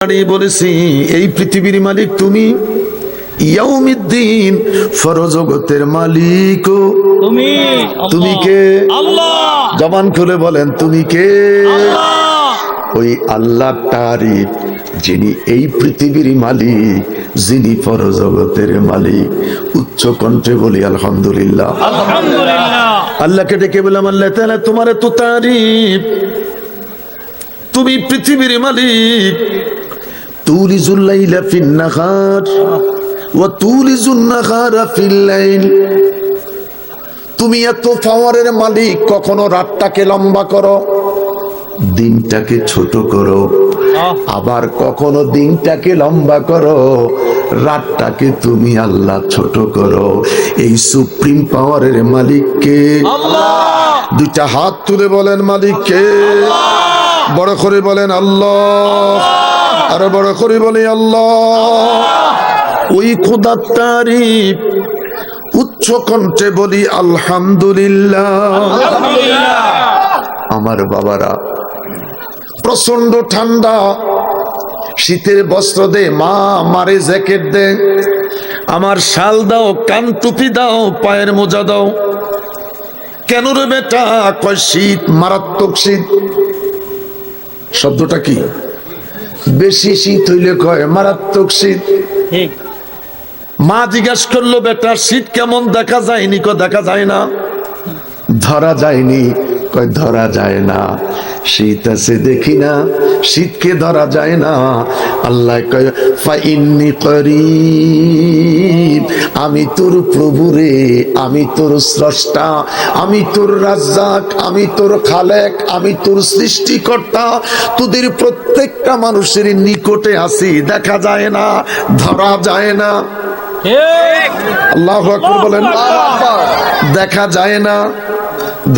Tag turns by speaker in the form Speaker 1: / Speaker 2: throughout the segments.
Speaker 1: বলেছি এই পৃথিবীর মালিক তুমি, ইয়াউমিদ্দিন ফরজগতের মালিক
Speaker 2: তুমি।
Speaker 1: তুমি কে?
Speaker 2: আল্লাহ।
Speaker 1: জবান খুলে বলেন তুমি কে?
Speaker 2: আল্লাহ।
Speaker 1: ওই আল্লাহ তারিফ যিনি এই পৃথিবীর মালিক, যিনি পরজগতের মালিক। উচ্চ কণ্ঠে বলি আলহামদুলিল্লাহ।
Speaker 2: আলহামদুলিল্লাহ।
Speaker 1: আল্লাহকে ডেকে বললাম আল্লাহ তাআলা তোমার তো তারিফ, তুমি পৃথিবীর মালিক। তুলিজুল লাইলা ফিন নাহার ওয়া তুলিজুন নাহারা ফিল লাইল। তুমি এত পাওয়ারের মালিক, কখনো রাতটাকে লম্বা করো, দিনটাকে ছোট করো, আবার কখনো দিনটাকে লম্বা করো, রাতটাকে তুমি আল্লাহ ছোট করো। এই সুপ্রিম পাওয়ারের মালিককে
Speaker 2: আল্লাহ।
Speaker 1: দুইটা হাত তুলে বলেন মালিককে, বড় করে বলেন আল্লাহ, আরো বড় করে বলি আল্লাহ। ওই খোদার তারিফ উচ্চ কণ্ঠে বলি আলহামদুলিল্লাহ। আমার বাবারা, প্রচন্ড ঠান্ডা, শীতের বস্ত্র দে মা, আমারে জ্যাকেট দে, আমার শাল দাও, কান টুপি দাও, পায়ের মোজা দাও। কেন রে বেটা? কয় শীত, মারাত্মক শীত। শব্দটা কি? বেশি শীত হইলে কয় মারাত্মক শীত।
Speaker 2: ঠিক।
Speaker 1: মা জিজ্ঞাসা করলো বেটা শীত কেমন? দেখা যায়নি। কয় দেখা যায় না। ধরা যায়নি? কয় ধরা যায় না। শীত আছে দেখি না, শীতকে ধরা যায় না। আল্লাহ কয় ফাইন্নি করিব, আমি তোর প্রভু রে, আমি তোর স্রষ্টা, আমি তোর রাজ্জাক, আমি তোর খালেক, আমি তোর সৃষ্টিকর্তা। তোদের প্রত্যেকটা মানুষের নিকটে আছি, দেখা যায় না, ধরা যায় না।
Speaker 2: ঠিক।
Speaker 1: আল্লাহু আকবার বলেন। দেখা যায় না,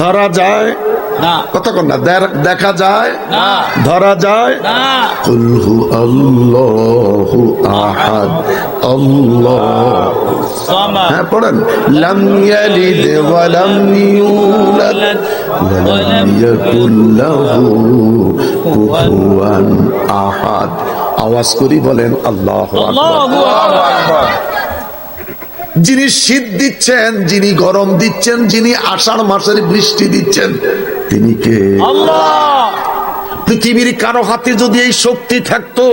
Speaker 1: ধরা যায়
Speaker 2: না।
Speaker 1: কতক্ষণ না? দেখা যায়
Speaker 2: না।
Speaker 1: ধরা যায়
Speaker 2: না।
Speaker 1: কুল হু আল্লাহু আহাদ আল্লাহু
Speaker 2: সামাদ।
Speaker 1: হ্যাঁ পড়েন, লাম ইয়ালিদ ওয়া লাম ইউলাদ ওয়া লাম ইয়াকুল লাহু কুফুয়ান আহাদ। আওয়াজ করি বলেন আল্লাহু আকবার।
Speaker 2: আল্লাহু আকবার।
Speaker 1: যিনি শীত দিচ্ছেন, যিনি গরম দিচ্ছেন, যিনি আষাঢ় মাসের বৃষ্টি দিচ্ছেন, তিনি কে?
Speaker 2: আল্লাহ।
Speaker 1: পৃথিবীর কারো হাতে যদি এই শক্তি থাকতো,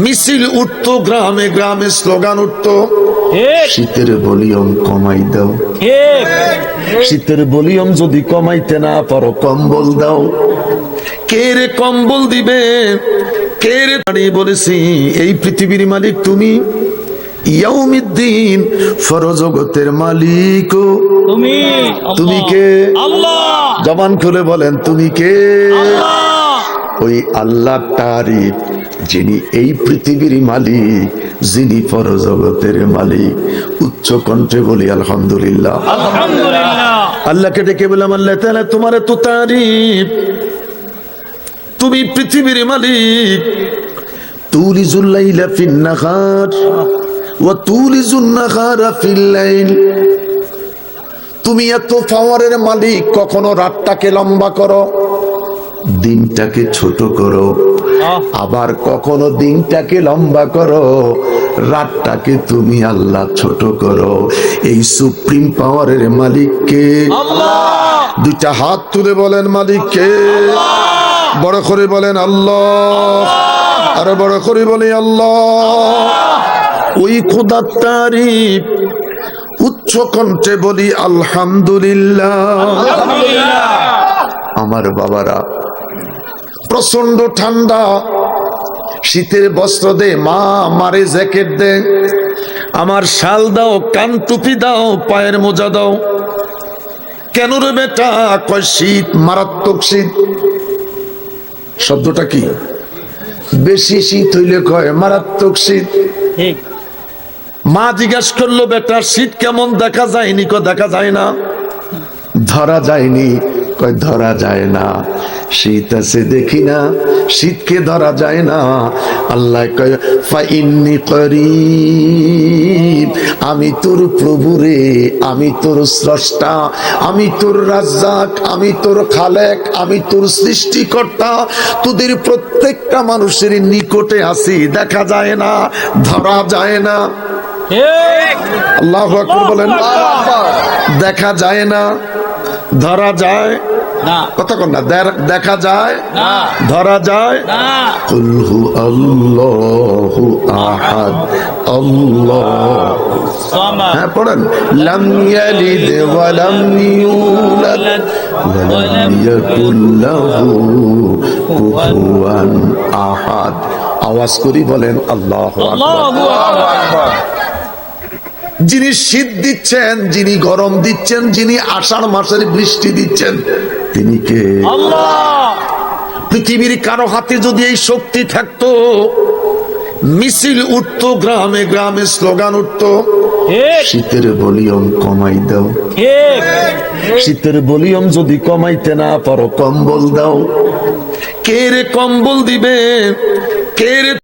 Speaker 1: মিছিল উঠতো, গ্রামে গ্রামে স্লোগান উঠতো,
Speaker 2: ঠিক।
Speaker 1: শীতের ভলিউম কমাই দাও।
Speaker 2: ঠিক।
Speaker 1: শীতের ভলিউম যদি কমাইতে না পারো, কম্বল দাও। কে রে কম্বল দিবে? কে রে? দাঁড়িয়ে বলেছি এই পৃথিবীর মালিক তুমি, ইয়াউমিদ্দিন ফরজগতের মালিক
Speaker 2: তুমি।
Speaker 1: তুমি কে?
Speaker 2: আল্লাহ।
Speaker 1: জবান খুলে বলেন তুমি কে?
Speaker 2: আল্লাহ।
Speaker 1: ওই আল্লাহ তারিফ যিনি এই পৃথিবীর মালিক, যিনি পরজগতের মালিক। উচ্চ কণ্ঠে বলি আলহামদুলিল্লাহ।
Speaker 2: আলহামদুলিল্লাহ।
Speaker 1: আল্লাহকে ডেকে বললাম আল্লাহ তাআলা তোমার তো তারিফ, তুমি পৃথিবীর মালিক। তুলিজুল লাইলা ফিন নাহার ওয়া তুলিজুন নাহারা ফিল লাইল। তুমি এত পাওয়ারের মালিক, কখনো রাতটাকে লম্বা করো, দিনটাকে ছোট করো, আবার কখনো দিনটাকে লম্বা করো, রাতটাকে তুমি আল্লাহ ছোট করো। এই সুপ্রিম পাওয়ারের মালিককে
Speaker 2: আল্লাহ।
Speaker 1: দুইটা হাত তুলে বলেন মালিককে, বড় করে বলেন আল্লাহ, আরো বড় করে বলি আল্লাহ। ওই খোদার তারিফ উচ্চ কণ্ঠে বলি আলহামদুলিল্লাহ। আমার বাবারা, প্রচন্ড ঠান্ডা, শীতের বস্ত্র দে মা, আমারে জ্যাকেট দে, আমার শাল দাও, কান টুপি দাও, পায়ের মোজা দাও। কেন রে বেটা? কয় শীত, মারাত্মক শীত। শব্দটা কি? বেশি শীত হইলে কয় মারাত্মক শীত।
Speaker 2: ঠিক।
Speaker 1: মা জিজ্ঞাসা করলো বেটা শীত কেমন? দেখা যায়নি। কয় দেখা যায় না। ধরা যায়নি? কয় ধরা যায় না, শীত আছে দেখি না, শীতকে ধরা যায় না। আল্লাহ কয় ফাইন্নি করিব, আমি তোর প্রভু রে, আমি তোর স্রষ্টা, আমি তোর রাজ্জাক, আমি তোর খালেক, আমি তোর সৃষ্টিকর্তা, তোদের প্রত্যেকটা মানুষের নিকটে আছি, দেখা যায় না, ধরা যায় না।
Speaker 2: ঠিক।
Speaker 1: আল্লাহু আকবার বলেন। দেখা যায় না, ধরা যায়
Speaker 2: না।
Speaker 1: কথা কন না, দেখা যায়
Speaker 2: না।
Speaker 1: ধরা যায়
Speaker 2: না।
Speaker 1: কুল হু আল্লাহু আহাদ আল্লাহ,
Speaker 2: সামাদ।
Speaker 1: হ্যাঁ পড়েন, লাম ইয়ালিদ ওয়া লাম ইউলাদ ওয়া লাম ইয়াকুল লাহু কুফুয়ান আহাদ। আওয়াজ করি বলেন আল্লাহু আকবার।
Speaker 2: আল্লাহু আকবার।
Speaker 1: যিনি শীত দিচ্ছেন, যিনি গরম দিচ্ছেন, যিনি আষাঢ় মাসের বৃষ্টি দিচ্ছেন, তিনি কে?
Speaker 2: আল্লাহ।
Speaker 1: পৃথিবীর কারো হাতে যদি এই শক্তি থাকতো, মিছিল উঠতো, গ্রামে গ্রামে স্লোগান উঠতো,
Speaker 2: ঠিক।
Speaker 1: শীতের ভলিউম কমাই দাও,
Speaker 2: ঠিক।
Speaker 1: শীতের ভলিউম যদি কমাইতে না পারো কম্বল দাও। কে রে কম্বল দিবে, কে রে